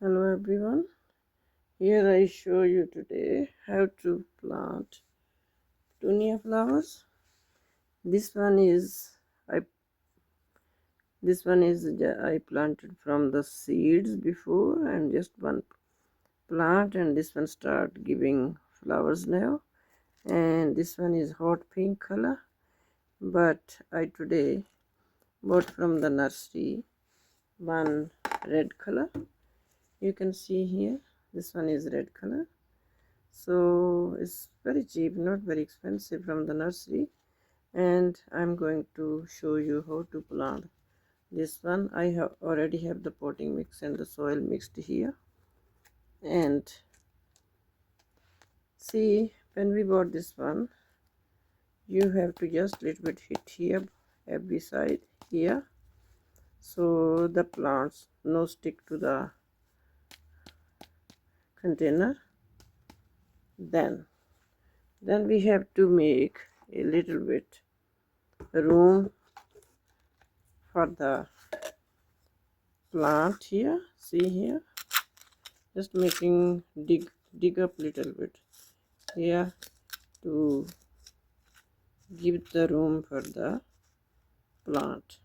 Hello everyone, here I show you today how to plant petunia flowers. This one is I I planted from the seeds before, and just one plant, and this one start giving flowers now. And this one is hot pink color, but I today bought from the nursery one red color. You can see here, this one is red color. So it's very cheap, not very expensive, from the nursery. And I'm going to show you how to plant this one. I already have the potting mix and the soil mixed here. And see, when we bought this one, you have to just little bit hit here every side here, so the plants no stick to the container. Then we have to make a little bit room for the plant here. See here, just making dig up little bit here to give the room for the plant.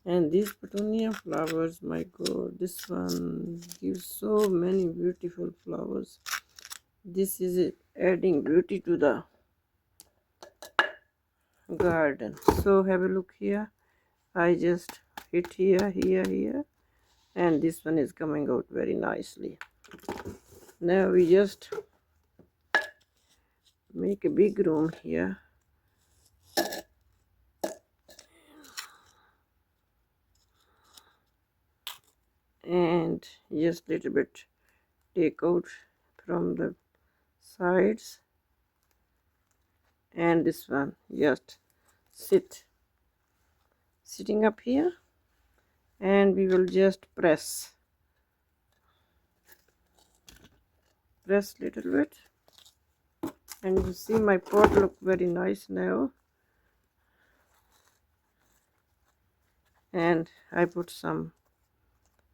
And these petunia flowers, my god, this one gives so many beautiful flowers. This is adding beauty to the garden. So have a look here. I just hit here, and this one is coming out very nicely. Now we just make a big room here, and just little bit take out from the sides, and this one just sitting up here, and we will just press little bit. And you see my pot look very nice now, and I put some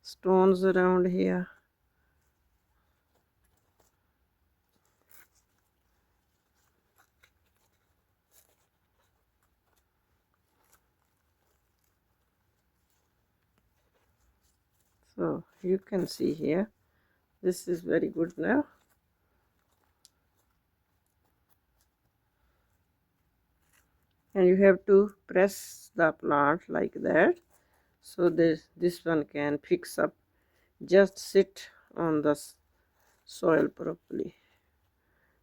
stones around here. So you can see here, this is very good now. And you have to press the plant like that, so this one can fix up, just sit on the soil properly.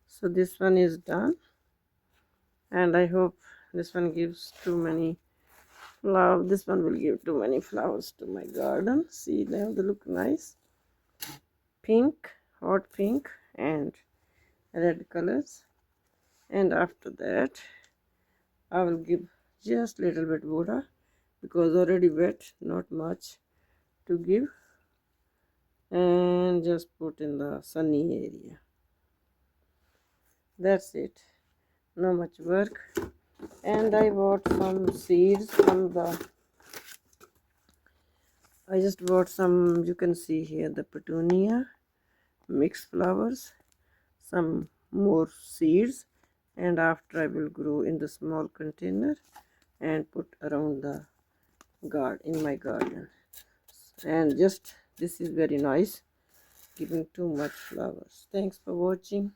So this one is done, and I hope this one gives too many flowers. This one will give too many flowers to my garden. See, now they look nice, pink, hot pink and red colors. And after that I will give just little bit water, because already wet, not much to give, and just put in the sunny area. That's it, no much work. And I bought some seeds from the I just bought some, you can see here, the petunia mixed flowers, some more seeds, and after I will grow in the small container and put around the in my garden. And just this is very nice, giving too much flowers. Thanks for watching.